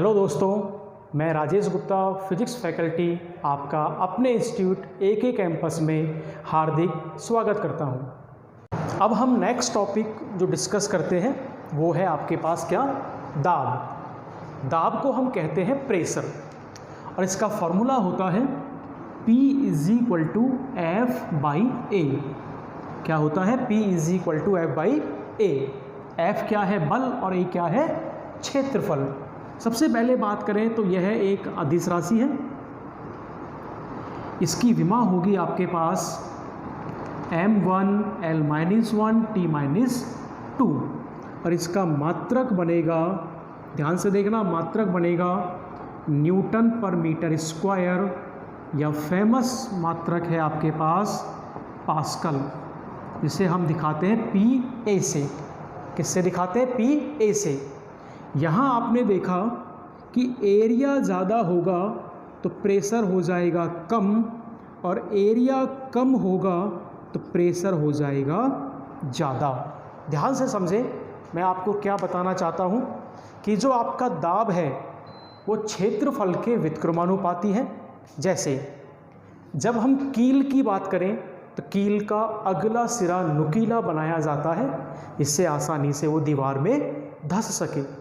Hello दोस्तों, मैं Rajesh Gupta physics faculty आपका अपने इंस्टीट्यूट AK कैंपस में हार्दिक स्वागत करता हूं। अब हम नेक्स्ट टॉपिक जो डिस्कस करते हैं वो है आपके पास क्या, दाब। दाब को हम कहते हैं प्रेशर और इसका फॉर्मूला होता है P = F/A। क्या होता है? P = F/A। F क्या है? बल और A क्या है? क्षेत्रफल। सबसे पहले बात करें तो यह एक अदिश राशि है। इसकी विमा होगी आपके पास m1 L-1 T-2 और इसका मात्रक बनेगा, ध्यान से देखना, मात्रक बनेगा न्यूटन पर मीटर स्क्वायर या फेमस मात्रक है आपके पास पास्कल, जिसे हम दिखाते हैं PA से। किससे दिखाते हैं? PA से। यहाँ आपने देखा कि एरिया ज़्यादा होगा तो प्रेशर हो जाएगा कम और एरिया कम होगा तो प्रेशर हो जाएगा ज़्यादा। ध्यान से समझें, मैं आपको क्या बताना चाहता हूँ कि जो आपका दाब है वो क्षेत्रफल के व्युत्क्रमानुपाती है। जैसे जब हम कील की बात करें तो कील का अगला सिरा नुकीला बनाया जाता है, इससे आसानी से वो दीवार में धंस सके।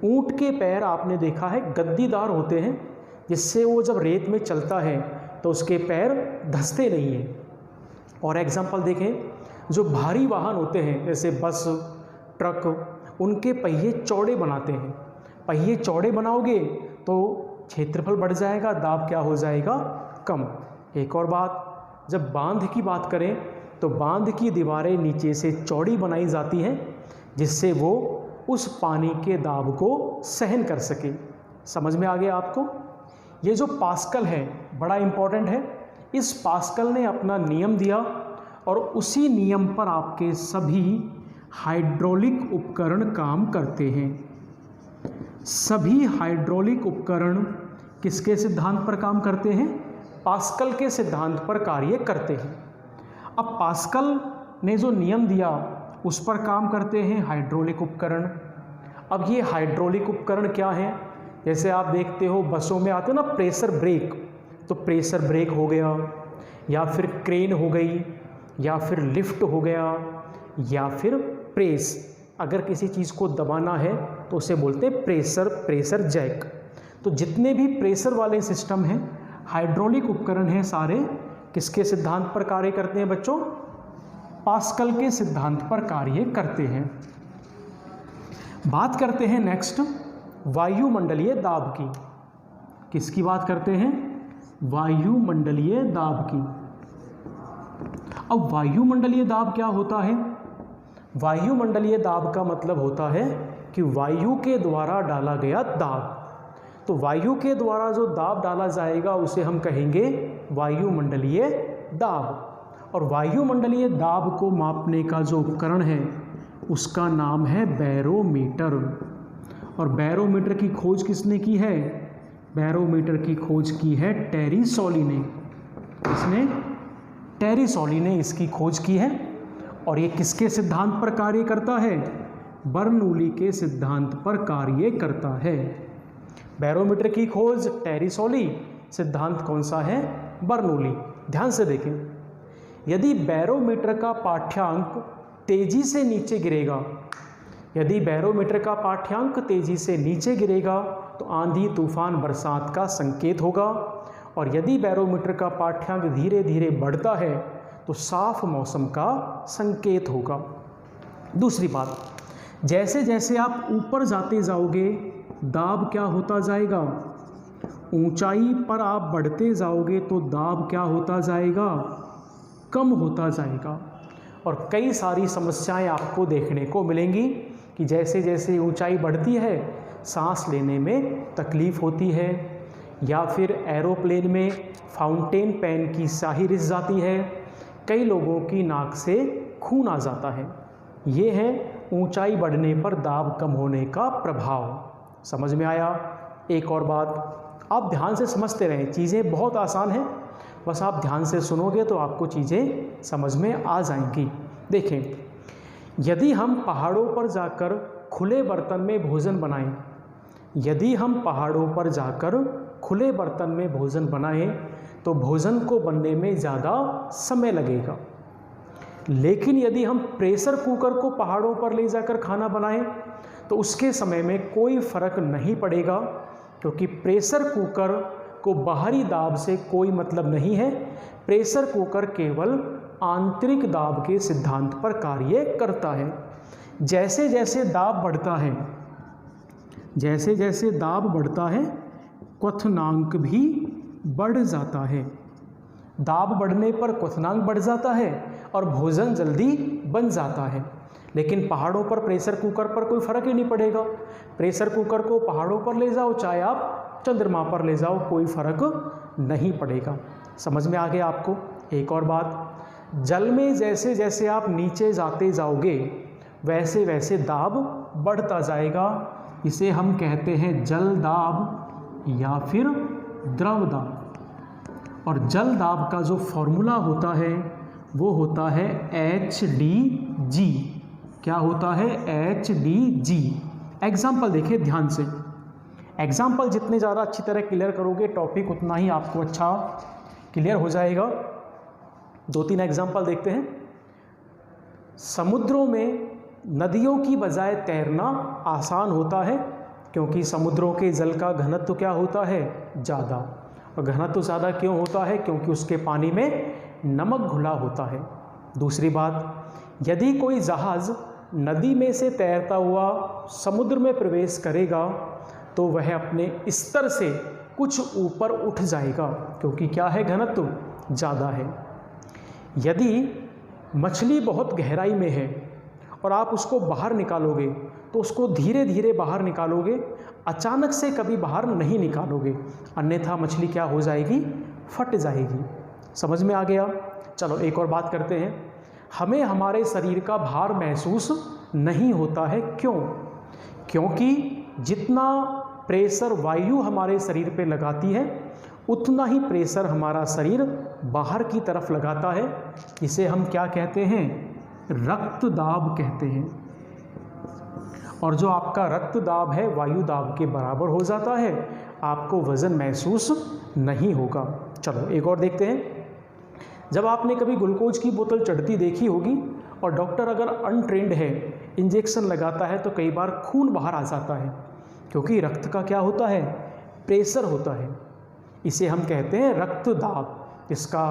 ऊंट के पैर आपने देखा है गद्दीदार होते हैं, जिससे वो जब रेत में चलता है तो उसके पैर धंसते नहीं हैं। और एग्जाम्पल देखें, जो भारी वाहन होते हैं जैसे बस, ट्रक, उनके पहिए चौड़े बनाते हैं। पहिए चौड़े बनाओगे तो क्षेत्रफल बढ़ जाएगा, दाब क्या हो जाएगा? कम। एक और बात, जब बांध की बात करें तो बांध की दीवारें नीचे से चौड़ी बनाई जाती हैं, जिससे वो उस पानी के दाब को सहन कर सके। समझ में आ गया आपको? ये जो पास्कल है बड़ा इम्पॉर्टेंट है। इस पास्कल ने अपना नियम दिया और उसी नियम पर आपके सभी हाइड्रोलिक उपकरण काम करते हैं। सभी हाइड्रोलिक उपकरण किसके सिद्धांत पर काम करते हैं? पास्कल के सिद्धांत पर कार्य करते हैं। अब पास्कल ने जो नियम दिया उस पर काम करते हैं हाइड्रोलिक उपकरण। अब ये हाइड्रोलिक उपकरण क्या है? जैसे आप देखते हो बसों में आते हो ना प्रेशर ब्रेक, तो प्रेशर ब्रेक हो गया, या फिर क्रेन हो गई, या फिर लिफ्ट हो गया, या फिर प्रेस। अगर किसी चीज़ को दबाना है तो उसे बोलते हैं प्रेशर जैक। तो जितने भी प्रेशर वाले सिस्टम हैं, हाइड्रोलिक उपकरण हैं, सारे किसके सिद्धांत पर कार्य करते हैं बच्चों? पास्कल के सिद्धांत पर कार्य करते हैं। बात करते हैं नेक्स्ट वायुमंडलीय दाब की। किसकी बात करते हैं? वायुमंडलीय दाब की। अब वायुमंडलीय दाब क्या होता है? वायुमंडलीय दाब का मतलब होता है कि वायु के द्वारा डाला गया दाब। तो वायु के द्वारा जो दाब डाला जाएगा उसे हम कहेंगे वायुमंडलीय दाब। और वायुमंडलीय दाब को मापने का जो उपकरण है उसका नाम है बैरोमीटर। और बैरोमीटर की खोज किसने की है? बैरोमीटर की खोज की है टेरिसोली ने। किसने? टेरिसोली ने इसकी खोज की है। और ये किसके सिद्धांत पर कार्य करता है? बर्नौली के सिद्धांत पर कार्य करता है। बैरोमीटर की खोज टेरिसोली, सिद्धांत कौन सा है? बर्नौली। ध्यान से देखें, यदि बैरोमीटर का पाठ्यांक तेजी से नीचे गिरेगा, यदि बैरोमीटर का पाठ्यांक तेजी से नीचे गिरेगा तो आंधी, तूफान, बरसात का संकेत होगा। और यदि बैरोमीटर का पाठ्यांक धीरे धीरे बढ़ता है तो साफ मौसम का संकेत होगा। दूसरी बात, जैसे जैसे आप ऊपर जाते जाओगे दाब क्या होता जाएगा? ऊंचाई पर आप बढ़ते जाओगे तो दाब क्या होता जाएगा? कम होता जाएगा। और कई सारी समस्याएं आपको देखने को मिलेंगी कि जैसे जैसे ऊंचाई बढ़ती है सांस लेने में तकलीफ़ होती है, या फिर एरोप्लेन में फाउंटेन पेन की स्याही रिस जाती है, कई लोगों की नाक से खून आ जाता है। ये है ऊंचाई बढ़ने पर दाब कम होने का प्रभाव। समझ में आया? एक और बात, आप ध्यान से समझते रहें, चीज़ें बहुत आसान हैं, बस आप ध्यान से सुनोगे तो आपको चीज़ें समझ में आ जाएंगी। देखें, यदि हम पहाड़ों पर जाकर खुले बर्तन में भोजन बनाएं यदि हम पहाड़ों पर जाकर खुले बर्तन में भोजन बनाएं तो भोजन को बनने में ज़्यादा समय लगेगा, लेकिन यदि हम प्रेशर कुकर को पहाड़ों पर ले जाकर खाना बनाएं तो उसके समय में कोई फ़र्क नहीं पड़ेगा, क्योंकि प्रेशर कुकर को बाहरी दाब से कोई मतलब नहीं है। प्रेशर कुकर केवल आंतरिक दाब के सिद्धांत पर कार्य करता है। जैसे जैसे दाब बढ़ता है, जैसे जैसे दाब बढ़ता है, क्वथनांक भी बढ़ जाता है। दाब बढ़ने पर क्वथनांक बढ़ जाता है और भोजन जल्दी बन जाता है। लेकिन पहाड़ों पर प्रेशर कुकर पर कोई फ़र्क ही नहीं पड़ेगा। प्रेशर कुकर को पहाड़ों पर ले जाओ चाहे आप चंद्रमा पर ले जाओ, कोई फ़र्क नहीं पड़ेगा। समझ में आ गया आपको? एक और बात, जल में जैसे जैसे आप नीचे जाते जाओगे वैसे वैसे दाब बढ़ता जाएगा। इसे हम कहते हैं जल दाब या फिर द्रव दाब। और जल दाब का जो फॉर्मूला होता है वो होता है HdG। क्या होता है? HdG। एग्जाम्पल देखिए ध्यान से। एग्जाम्पल जितने ज़्यादा अच्छी तरह क्लियर करोगे टॉपिक उतना ही आपको अच्छा क्लियर हो जाएगा। 2-3 एग्जाम्पल देखते हैं। समुद्रों में नदियों की बजाय तैरना आसान होता है, क्योंकि समुद्रों के जल का घनत्व क्या होता है? ज़्यादा। और घनत्व ज़्यादा क्यों होता है? क्योंकि उसके पानी में नमक घुला होता है। दूसरी बात, यदि कोई जहाज़ नदी में से तैरता हुआ समुद्र में प्रवेश करेगा तो वह अपने स्तर से कुछ ऊपर उठ जाएगा, क्योंकि क्या है? घनत्व ज़्यादा है। यदि मछली बहुत गहराई में है और आप उसको बाहर निकालोगे तो उसको धीरे धीरे बाहर निकालोगे, अचानक से कभी बाहर नहीं निकालोगे, अन्यथा मछली क्या हो जाएगी? फट जाएगी। समझ में आ गया? चलो एक और बात करते हैं। हमें हमारे शरीर का भार महसूस नहीं होता है। क्यों? क्योंकि जितना प्रेशर वायु हमारे शरीर पे लगाती है उतना ही प्रेशर हमारा शरीर बाहर की तरफ लगाता है। इसे हम क्या कहते हैं? रक्त दाब कहते हैं। और जो आपका रक्त दाब है वायु दाब के बराबर हो जाता है, आपको वज़न महसूस नहीं होगा। चलो एक और देखते हैं। जब आपने कभी ग्लूकोज की बोतल चढ़ती देखी होगी और डॉक्टर अगर अनट्रेंड है, इंजेक्शन लगाता है तो कई बार खून बाहर आ जाता है, क्योंकि रक्त का क्या होता है? प्रेशर होता है। इसे हम कहते हैं रक्त दाब। इसका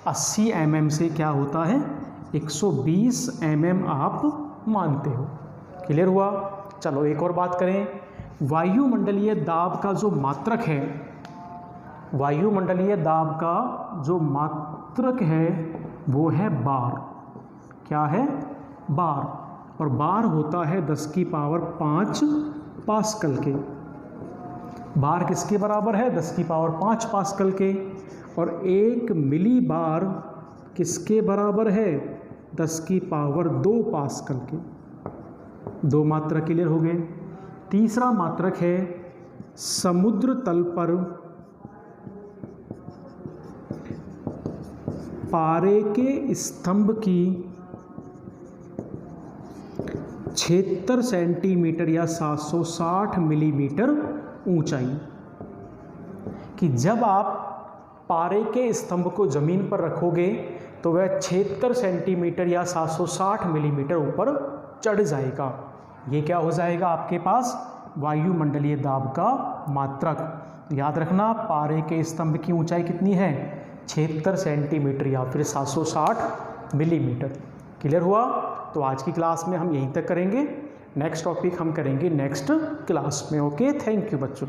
80 mm से क्या होता है? 120 mm आप मानते हो। क्लियर हुआ? चलो एक और बात करें। वायुमंडलीय दाब का जो मात्रक है, वायुमंडलीय दाब का जो मात्रक है वो है बार। क्या है? बार। और बार होता है 10⁵ पास्कल के। बार किसके बराबर है? 10⁵ पास्कल के। और 1 मिली बार किसके बराबर है? 10⁻² पास्कल के। 2 मात्रक क्लियर हो गए। तीसरा मात्रक है समुद्र तल पर पारे के स्तंभ की 76 सेंटीमीटर या 760 मिलीमीटर ऊंचाई। कि जब आप पारे के स्तंभ को ज़मीन पर रखोगे तो वह 76 सेंटीमीटर या 760 मिलीमीटर ऊपर चढ़ जाएगा। ये क्या हो जाएगा आपके पास? वायुमंडलीय दाब का मात्रक। याद रखना, पारे के स्तंभ की ऊंचाई कितनी है? 76 सेंटीमीटर या फिर 760 मिलीमीटर। क्लियर हुआ? तो आज की क्लास में हम यहीं तक करेंगे। नेक्स्ट टॉपिक हम करेंगे नेक्स्ट क्लास में। ओके, थैंक यू बच्चों।